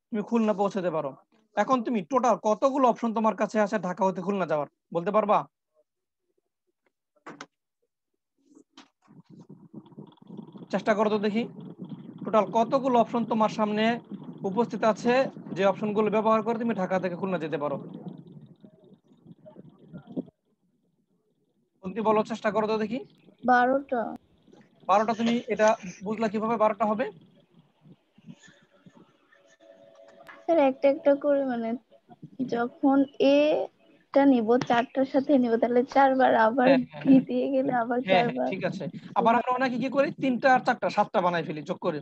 তুমি খুলনা পৌঁছাতে পারো। এখন তুমি টোটাল কতগুলো অপশন তোমার কাছে আছে ঢাকা হতে খুলনা যাওয়ার, বলতে পারবা? চেষ্টা করো তো দেখি, টোটাল কতগুলো অপশন তোমার সামনে উপস্থিত আছে যে অপশনগুলো ব্যবহার করে তুমি ঢাকা থেকে খুলনা যেতে পারো? তুমি বলো, চেষ্টা করো তো দেখি। 12টা। 12টা? তুমি এটা বুঝলা কিভাবে 12টা হবে? স্যার একটা একটা করে মানে যখন এটা নিব 4টার সাথে নিব তাহলে 4বার, আবার হ্যাঁ হ্যাঁ ভি হ্যাঁ দিয়ে গেলে আবার হ্যাঁ হ্যাঁ 4বার। ঠিক আছে। আবার আমরা অনেকে কি করি 3টা আর 4টা 7টা বানাই ফেলি যোগ করে।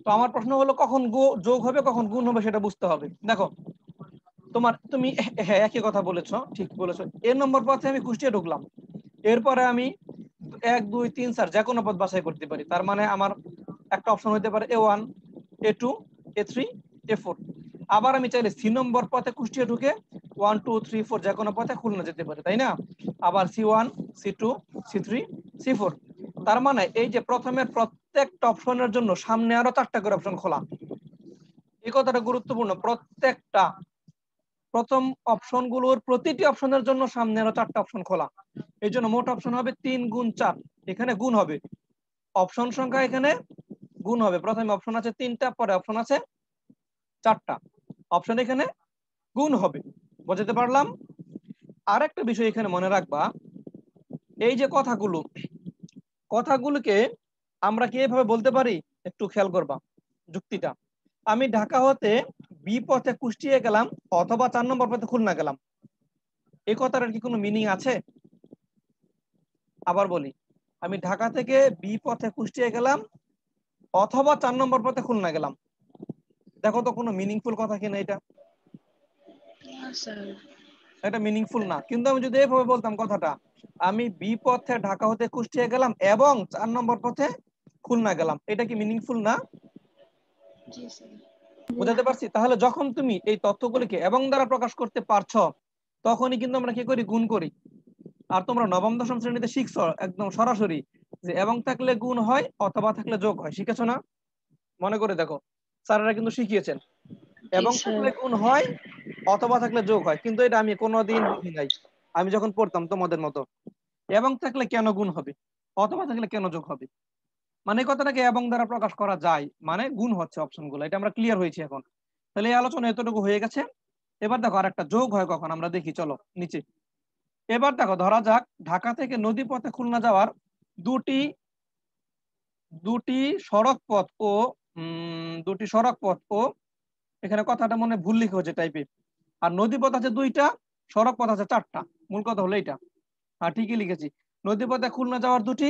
তো আমার প্রশ্ন হলো কখন যোগ হবে কখন গুণ হবে সেটা বুঝতে হবে। দেখো তুমি হ্যাঁ একই কথা বলেছো, ঠিক বলেছো। এর নম্বর পথে আমি কুষ্টিয়া ঢুকলাম, এরপরে আমি 1 2 3 4 যে কোনো পথ বাছাই করতে পারি। তার মানে আমার একটা অপশন হতে পারে A1 A2 A3 A4। আবার আমি চাইলে সি নম্বর পথে কুষ্টিয়া ঢুকে 1 2 3 4 যে কোনো পথে খুলনা যেতে পারি, তাই না? আবার C1 C2 C3 C4। তার মানে এই যে প্রথমের প্রত্যেকটা অপশনের জন্য সামনে আরো 4টা করে অপশন খোলা। এই কথাটা গুরুত্বপূর্ণ, প্রত্যেকটা প্রথম অপশনগুলোর প্রতিটি অপশনের জন্য সামনে আরো 4টা অপশন খোলা। এই জন্য মোট অপশন হবে 3 গুণ 4। এখানে গুণ হবে, অপশন সংখ্যা এখানে গুণ হবে। প্রথমে অপশন আছে 3টা, পরে অপশন আছে 4টা, অপশন এখানে গুণ হবে। বুঝতে পারলাম? আর একটা বিষয় এখানে মনে রাখবা, এই যে কথাগুলোকে আমরা কি এভাবে বলতে পারি? একটু খেয়াল করবা যুক্তিটা। আমি ঢাকা হতে বি পথে কুষ্টিয়া গেলাম, অথবা 4 নম্বর পথে খুলনা গেলাম, এই কথাটার কি কোনো মিনিং আছে? আবার বলি, আমি ঢাকা থেকে বি পথে কুষ্টিয়া গেলাম, অথবা 4 নম্বর পথে খুলনা গেলাম, দেখো তো কোনো মিনিংফুল কথা কিনা এটা? না স্যার। এটা মিনিংফুল না। কিন্তু আমি যদি এভাবে বলতাম কথাটা, আমি বি পথে ঢাকা হতে কুষ্টিয়া গেলাম এবং 4 নম্বর পথে খুলনা গেলাম, এটা কি মিনিংফুল না? জি স্যার। বুঝাতে পারছি? তাহলে যখন তুমি এই তথ্যগুলিকে এবং দ্বারা প্রকাশ করতে পারছো তখনই কিন্তু আমরা কি করি? গুণ করি। আর তোমরা নবম দশম শ্রেণীতে শিখছো একদম সরাসরি যে এবং থাকলে গুণ হয়, অথবা থাকলে যোগ হয়, শিখেছো না? মনে করে দেখো, স্যারেরা কিন্তু শিখিয়েছেন জি এবং স্যার। থাকলে গুণ হয়, অথবা থাকলে যোগ হয়। কিন্তু এটা আমি কোনোদিন বুঝি নাই আমি যখন পড়তাম তোমাদের মতো। এবং থাকলে কেন গুণ হবে, অথবা থাকলে কেন যোগ হবে, মানে কথাটাকে এবং দ্বারা প্রকাশ করা যায়, মানে গুণ হচ্ছে অপশনগুলো। এটা আমরা ক্লিয়ার হয়েছি এখন। তাহলে এই আলোচনা এতটুকু হয়ে গেছে। এবার দেখো আর একটা যোগ হয় কখন আমরা দেখি, চলো নিচে। এবার দেখো ধরা যাক ঢাকা থেকে নদী পথে খুলনা যাওয়ার দুটি দুটি সড়ক পথ ও দুটি সড়ক পথ ও এখানে কথাটা মনে ভুল লিখে হচ্ছে টাইপের। আর নদী পথ আছে 2টা, সড়ক পথ আছে 4টা। মূল কথা হলো এটা। হ্যাঁ ঠিকই লিখেছি, নদী পথে খুলনা যাওয়ার 2টি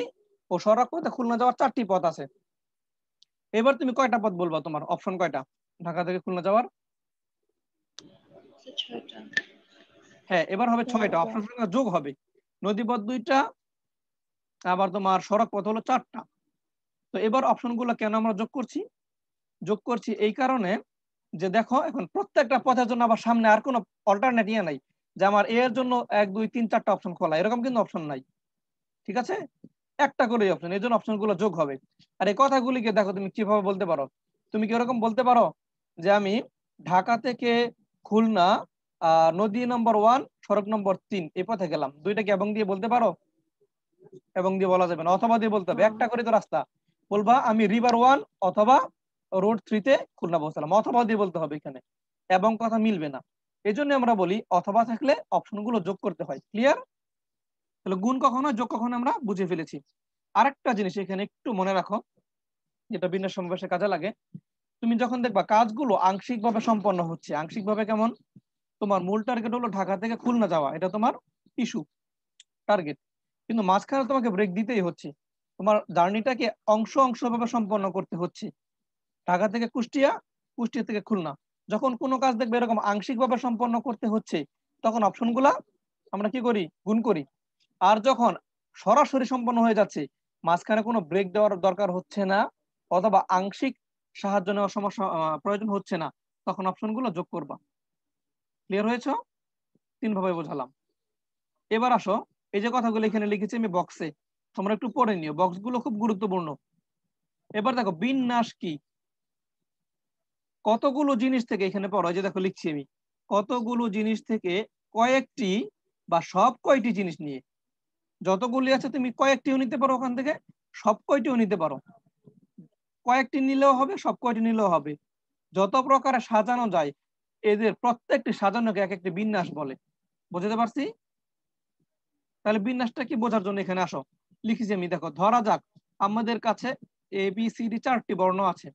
ও সড়ক পথে খুলনা যাওয়ার 4টি পথ আছে। এবার তুমি কয়টা পথ বলবা, তোমার অপশন কয়টা ঢাকা থেকে খুলনা যাওয়ার? 6টা। হ্যাঁ এবার হবে 6টা, 6টা। অপশন সংখ্যা যোগ হবে। নদী পথ 2টা, আবার তোমার সড়ক পথ হলো 4টা। তো এবার অপশনগুলো কেন আমরা যোগ করছি এই কারণে যে দেখো এখন প্রত্যেকটা পথের জন্য আবার সামনে আর কোনো অল্টারনেট নাই যে আমার এর জন্য 1 2 3 4টা অপশন খোলা, এরকম কিন্তু অপশন নাই। ঠিক আছে, একটা করেই অপশন, এই জন্য অপশনগুলো যোগ হবে। আর এই কথাগুলিকে দেখো তুমি কিভাবে বলতে পারো, তুমি কি এরকম বলতে পারো যে আমি ঢাকা থেকে খুলনা নদী নম্বর 1 সড়ক নম্বর 3 এই পথে গেলাম, দুইটা কি এবং দিয়ে বলতে পারো? এবং দিয়ে বলা যাবে না, অথবা দিয়ে বলতে হবে। একটা করে তো রাস্তা, বলবা আমি রিভার 1 অথবা রোড 3-তে খুলনা পৌঁছালাম, অথবা দিয়ে বলতে হবে এখানে, এবং কথা মিলবে না। এই জন্য আমরা বলি অথবা থাকলে অপশনগুলো যোগ করতে হয়। ক্লিয়ার? তাহলে গুণ কখনো যোগ কখনো আমরা বুঝে ফেলেছি। আরেকটা জিনিস এখানে একটু মনে রাখো, যেটা বিন্যাস সমাবেশে কাজে লাগে। তুমি যখন দেখবা কাজগুলো আংশিকভাবে সম্পন্ন হচ্ছে, আংশিকভাবে কেমন? তোমার মূল টার্গেট হলো ঢাকা থেকে খুলনা যাওয়া, এটা তোমার ইস্যু টার্গেট। কিন্তু মাঝখানে তোমাকে ব্রেক দিতেই হচ্ছে, তোমার জার্নিটাকে অংশ অংশভাবে সম্পন্ন করতে হচ্ছে। ঢাকা থেকে কুষ্টিয়া, কুষ্টিয়া থেকে খুলনা, যখন কোনো কাজ দেখবে এরকম আংশিকভাবে সম্পন্ন করতে হচ্ছে, তখন অপশনগুলা আমরা কি করি, গুণ করি। আর যখন সরাসরি সম্পন্ন হয়ে যাচ্ছে, মাঝখানে কোনো ব্রেক দেওয়ার দরকার হচ্ছে না, অথবা আংশিক সাহায্য নেওয়ার সমস্যা প্রয়োজন হচ্ছে না, তখন অপশনগুলো যোগ করবা। ক্লিয়ার হয়েছে? 3 ভাবে বোঝালাম। এবার আসো, এই যে কথাগুলো এখানে লিখেছি আমি বক্সে, তোমরা একটু পড়ে নিও, বক্সগুলো খুব গুরুত্বপূর্ণ। এবার দেখো বিন্যাস কি, কতগুলো জিনিস থেকে, এখানে পড়ো, এই যে দেখো লিখছি আমি, কতগুলো জিনিস থেকে কয়েকটি বা সব কয়টি জিনিস নিয়ে, যতগুলি আছে তুমি কয়েকটিও নিতে পারো ওখান থেকে, সব কয়টিও নিতে পারো। কয়েকটি নিলেও হবে, সব কয়টি নিলেও হবে, যত প্রকারে সাজানো যায়, এদের প্রত্যেকটি সাজানোকে এক একটি বিন্যাস বলে। বুঝতে পারছি? তাহলে বিন্যাসটা কি বোঝার জন্য এখানে আসো, লিখেছি আমি, দেখো ধরা যাক আমাদের কাছে ABCD 4টি বর্ণ আছে।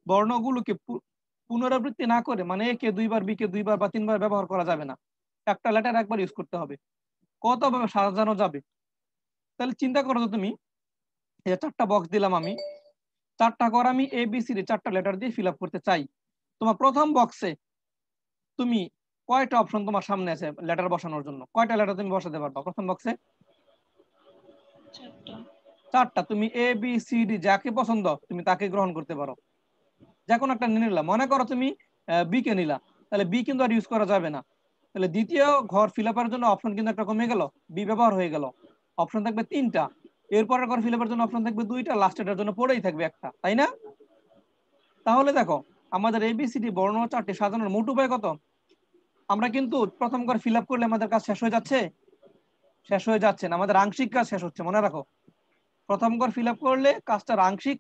বর্ণগুলোকে পুনরাবৃত্তি না করে, মানে A কে 2 বার, B কে 2 বার বা 3 বার ব্যবহার করা যাবে না, একটা লেটার একবার ইউজ করতে হবে। কতভাবে সাজানো যাবে? তাহলে চিন্তা করো তো তুমি, এই 4টা বক্স দিলাম আমি, 4টা ঘর আমি ABCD 4টা লেটার দিয়ে ফিল আপ করতে চাই। তোমার প্রথম বক্সে তুমি কয়টা অপশন তোমার সামনে আছে লেটার বসানোর জন্য, কয়টা লেটার তুমি বসাতে পারবা প্রথম বক্সে? 4টা। 4টা। তুমি ABCD যাকে পছন্দ তুমি তাকে গ্রহণ করতে পারো, যে কোনো একটা নিয়ে নিলাম। মনে করো তুমি বি কে নিলা, তাহলে বি কিন্তু আর ইউজ করা যাবে না। তাহলে দ্বিতীয় ঘর ফিল আপের জন্য অপশন কিন্তু একটা কমে গেল, বি ব্যবহার হয়ে গেল, অপশন থাকবে 3টা। এরপরের ঘর ফিল আপের জন্য অপশন থাকবে 2টা, লাস্টের জন্য পড়েই থাকবে একটা, তাই না? তাহলে দেখো আমাদের ABCD বর্ণ 4টি সাজানোর মোট উপায় কত? আমরা কিন্তু প্রথম ঘর ফিল আপ করলে আমাদের কাজ শেষ হয়ে যাচ্ছে, শেষ হয়ে যাচ্ছে না, আমাদের আংশিক কাজ শেষ হচ্ছে। মনে রাখো, প্রথম ঘর ফিল আপ করলে কাজটার আংশিক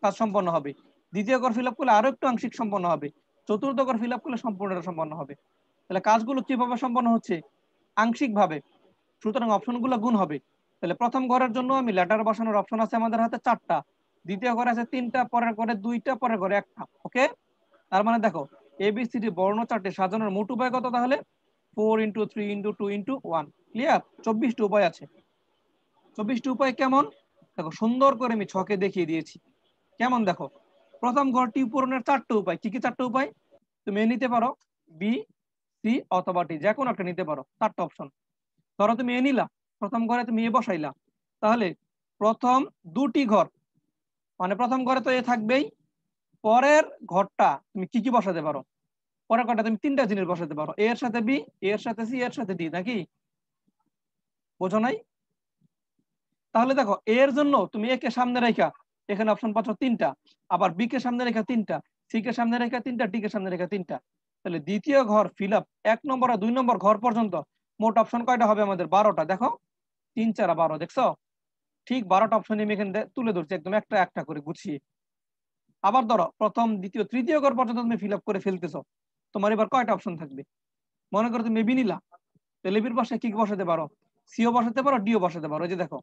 কাজ সম্পন্ন হবে, দ্বিতীয় ঘর ফিল আপ করলে আরো একটু আংশিক সম্পন্ন হবে, চতুর্থ ঘর ফিল আপ করলে সম্পূর্ণটা সম্পন্ন হবে। তাহলে কাজগুলো কিভাবে সম্পন্ন হচ্ছে? আংশিক ভাবে। সুতরাং অপশনগুলো গুণ হবে। তাহলে প্রথম ঘরের জন্য আমি লেটার বসানোর অপশন আছে আমাদের হাতে 4টা, দ্বিতীয় ঘরে আছে 3টা, পরের ঘরে 2টা, পরের ঘরে 1টা। ওকে, তার মানে দেখো ABCD বর্ণ 4টি সাজানোর মোট উপায় কত তাহলে? 4 × 3 × 2 × 1। ক্লিয়ার? 24টি উপায় আছে। 24টি উপায় কেমন দেখো, সুন্দর করে আমি ছকে দেখিয়ে দিয়েছি। কেমন দেখো, প্রথম ঘরটি পূরণের 4টা উপায়। কি কি 4টা উপায়? তুমি এ নিতে পারো, বি, সি অথবা ডি, যে কোনো একটা নিতে পারো, 4টা অপশন। ধরো তুমি এ নিলা, প্রথম ঘরে তুমি এ বসাইলা, তাহলে প্রথম 2টি ঘর, মানে প্রথম ঘরে তো এ থাকবেই, পরের ঘরটা তুমি কি কি বসাতে পারো? পরের ঘরটা তুমি 3টা জিনিস বসাতে পারো, এ এর সাথে বি, এ এর সাথে সি, এর সাথে ডি, নাকি? বোঝো নাই? তাহলে দেখো এর জন্য তুমি এ কে সামনে রেখা এখানে অপশন পাচ্ছ 3টা, আবার বি কে সামনে রেখা 3টা, সি কে সামনে রেখা 3টা, ডি কে সামনে রেখা 3টা। তাহলে দ্বিতীয় ঘর ফিল আপ 1 নম্বর আর 2 নম্বর ঘর পর্যন্ত মোট অপশন কয়টা হবে আমাদের? 12টা। দেখো 3 4 12, দেখছো? ঠিক 12টা অপশন আমি এখানে তুলে ধরছি একদম একটা একটা করে গুছিয়ে। আবার ধরো প্রথম দ্বিতীয় তৃতীয় ঘর পর্যন্ত তুমি ফিল আপ করে ফেলতেছো, তোমার এবার কয়টা অপশন থাকবে? মনে করো তুমি বি নিলা, তাহলে বির পাশে কি বসাতে পারো? সিও বসাতে পারো, ডিও বসাতে পারো। এই যে দেখো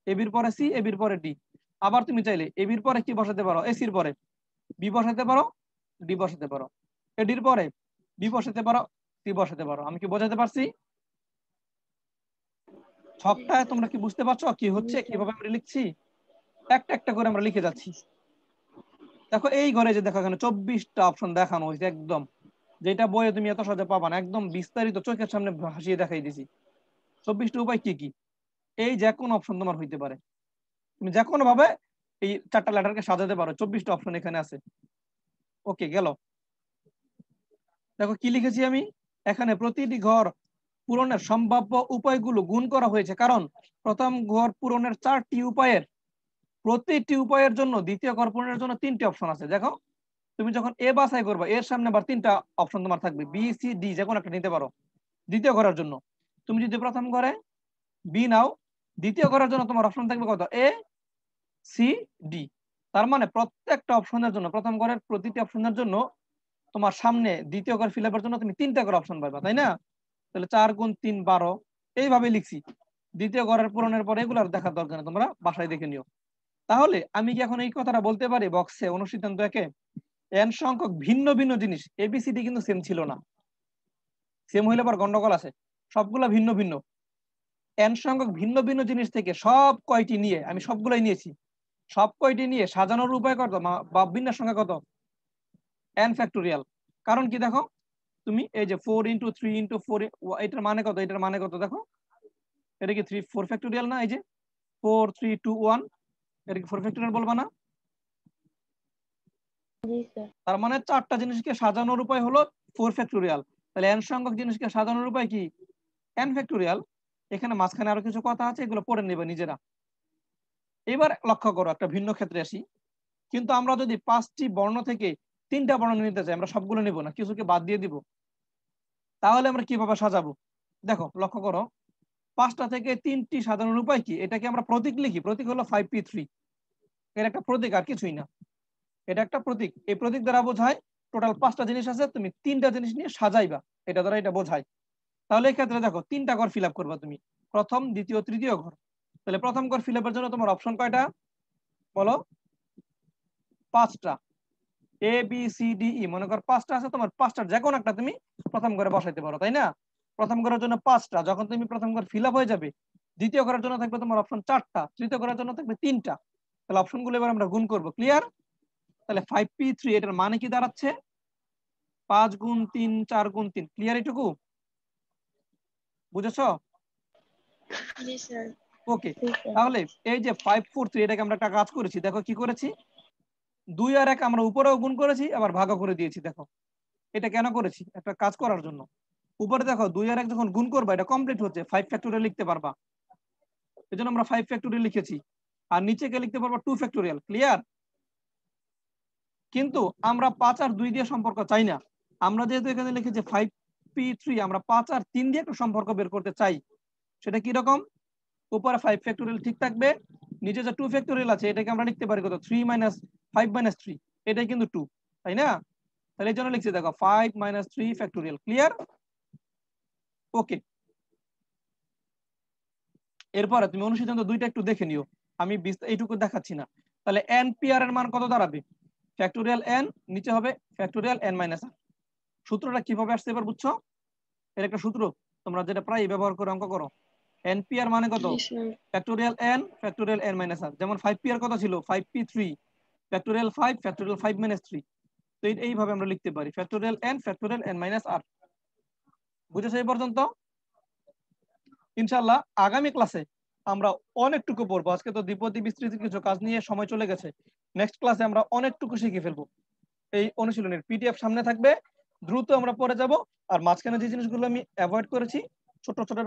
এবির পরে সি, এবির পরে ডি। আবার তুমি চাইলে এবির পরে কি বসাতে পারো? এসির পরে বি বসাতে পারো, ডি বসাতে পারো। এডির পরে বি বসাতে পারো, সি বসাতে পারো। আমি কি বোঝাতে পারছি? ছকটা তোমরা কি বুঝতে পারছো কি হচ্ছে, কিভাবে আমরা লিখছি? একটা একটা করে আমরা লিখে যাচ্ছি। দেখো এই ঘরে যে দেখো এখানে 24টা অপশন দেখানো হয়েছে, একদম যেটা বইয়ে তুমি এত সহজে পাবা না, একদম বিস্তারিত চোখের সামনে ভাসিয়ে দেখাই দিছি। 24টা উপায় কি কি? এই যে কোনো অপশন তোমার হইতে পারে, তুমি যে কোনো ভাবে এই 4টা লেটারকে সাজাতে পারো। 24টা অপশন এখানে আছে। ওকে, গেল। দেখো কি লিখেছি আমি এখানে, প্রতিটি ঘর পূরণের সম্ভাব্য উপায়গুলো গুণ করা হয়েছে, কারণ প্রথম ঘর পূরণের 4টি উপায়ের প্রতিটি উপায়ের জন্য দ্বিতীয় ঘর পূরণের জন্য 3টি অপশন আছে। দেখো তুমি যখন এ বাছাই করবে, এর সামনে আবার 3টা অপশন তোমার থাকবে, বি সি ডি, যে কোনো একটা নিতে পারো দ্বিতীয় ঘরের জন্য। তুমি যদি প্রথম ঘরে বি নাও, দ্বিতীয় ঘরের জন্য তোমার অপশন থাকবে কত? এ, সি, ডি। তার মানে প্রত্যেকটা অপশনের জন্য, প্রথম ঘরের প্রতিটি অপশনের জন্য তোমার সামনে দ্বিতীয় ঘর ফিল আপের জন্য তুমি 3টা করে অপশন পাবা, তাই না? তাহলে 4 × 3 12, এইভাবে লিখছি। দ্বিতীয় ঘরের পূরণের পরে এগুলো আর দেখার দরকার নেই, তোমরা বাসায় দেখে নিও। তাহলে আমি কি এখন এই কথাটা বলতে পারি বক্সে অনুসিদ্ধান্ত একে n সংখ্যক ভিন্ন ভিন্ন জিনিস, ABCD কিন্তু সেম ছিল না, সেম হইলে আবার গন্ডগোল আছে, সবগুলা ভিন্ন ভিন্ন। n সংখ্যক ভিন্ন ভিন্ন জিনিস থেকে সব কয়টি নিয়ে, আমি সবগুলোই নিয়েছি, সব কয়টি নিয়ে সাজানোর উপায় কত বা বিন্যাস সংখ্যা কত, n ফ্যাক্টোরিয়াল। কারণ কি দেখো, তুমি এই যে 4 × 3 × 4, এটার মানে কত, এটার মানে কত দেখো, এটা কি 4 ফ্যাক্টোরিয়াল না? এই যে 4 3 2 1, এটা কি 4 ফ্যাক্টোরিয়াল বলবা না? জি স্যার। তার মানে 4টা জিনিসকে সাজানোর উপায় হলো 4 ফ্যাক্টোরিয়াল। তাহলে n সংখ্যক জিনিসকে সাজানোর উপায় কি, n ফ্যাক্টোরিয়াল। এখানে মাঝখানে আরো কিছু কথা আছে, এগুলো পড়ে নেবে নিজেরা। এবার লক্ষ্য করো, একটা ভিন্ন ক্ষেত্রে আসি। কিন্তু আমরা যদি 5টি বর্ণ থেকে 3টা বর্ণ নিতে চাই, আমরা সবগুলো নেব না, কিছুকে বাদ দিয়ে দিব। তাহলে আমরা কিভাবে সাজাবো? দেখো লক্ষ্য করো, 5টা থেকে 3টি সাজানোর উপায় কি, এটাকে আমরা প্রতীক লিখি। প্রতীক হলো 5p3, এর একটা প্রতীক, আর কিছুই না। এটা একটা প্রতীক। এই প্রতীক দ্বারা বোঝায় টোটাল 5টা জিনিস আছে, তুমি 3টা জিনিস নিয়ে সাজাইবা, এটা দ্বারা এটা বোঝায়। তাহলে এই ক্ষেত্রে দেখো 3টা ঘর ফিল আপ করবা তুমি, প্রথম, দ্বিতীয়, তৃতীয় ঘর। তাহলে প্রথম ঘর ফিল আপের জন্য তোমার অপশন কয়টা বলো? 5টা। A B C D E, মনে কর 5টা আছে, তোমার 5টার যে কোনো একটা তুমি প্রথম ঘরে বসাইতে পারো, তাই না? প্রথম ঘরের জন্য 5টা। যখন তুমি প্রথম ঘর ফিল আপ হয়ে যাবে, দ্বিতীয় ঘরের জন্য থাকবে তোমার অপশন 4টা, তৃতীয় ঘরের জন্য থাকবে 3টা। তাহলে অপশনগুলো এবার আমরা গুণ করব। ক্লিয়ার? তাহলে 5p3 এটার মানে কি দাঁড়াচ্ছে? 5 × 3 4 × 3। ক্লিয়ার এটুকু? বুঝেছো? জি স্যার। ওকে। তাহলে এই যে 5 4 3, এটাকে আমরা একটা কাজ করেছি, দেখো কি করেছি। 2 আর 1 আমরা উপরেও গুণ করেছি, আবার ভাগও করে দিয়েছি। দেখো এটা কেন করেছি? একটা কাজ করার জন্য। উপরে দেখো 2 আর 1 যখন গুণ করবা, এটা কমপ্লিট হচ্ছে, 5 ফ্যাক্টোরিয়াল লিখতে পারবা, এজন্য আমরা 5 ফ্যাক্টোরিয়াল লিখেছি। আর নিচে কে লিখতে পারবা 2 ফ্যাক্টোরিয়াল। ক্লিয়ার? কিন্তু আমরা 5 আর 2 দিয়ে সম্পর্ক চাই না। আমরা যেহেতু এখানে লিখেছি 5p3, আমরা 5 আর 3 দিয়ে একটা সম্পর্ক বের করতে চাই। সেটা কি রকম? উপরে 5 ফ্যাক্টোরিয়াল ঠিক থাকবে, নিচে যে 2 ফ্যাক্টোরিয়াল আছে এটাকে আমরা লিখতে পারি কত, 3 - 5 - 3, এটাই কিন্তু 2, তাই না? তাহলে এই জন্য লিখছি দেখো 5 - 3 ফ্যাক্টোরিয়াল। ক্লিয়ার? ওকে। এরপরে তুমি অনুশীলন 2টা একটু দেখে নিও, আমি এইটুকু দেখাচ্ছি না। তাহলে npr এর মান কত দাঁড়াবে? ফ্যাক্টোরিয়াল n, নিচে হবে ফ্যাক্টোরিয়াল n - r। সূত্রটা কিভাবে আসছে এবার বুঝছো? এর একটা সূত্র তোমরা যেটা প্রায় ব্যবহার করে অঙ্ক করো। npr মানে কত? জি sir. Factorial n factorial n - r। যেমন 5p কত ছিল? 5p3 factorial 5 factorial 5 - 3। তো এইভাবে আমরা লিখতে পারি factorial n factorial n - r। বুঝেছো এই পর্যন্ত? ইনশাআল্লাহ আগামী ক্লাসে আমরা অনেকটুকু পড়বো। আজকে তো দ্বিপদী বিস্তৃতির কিছু কাজ নিয়ে সময় চলে গেছে। নেক্সট ক্লাসে আমরা অনেকটুকু শিখে ফেলবো। এই অনুশীলনের পিডিএফ সামনে থাকবে, দ্রুত আমরা পড়ে যাব। আর মাঝখানে যে জিনিসগুলো আমি অ্যাভয়েড করেছি, ছোট ছোট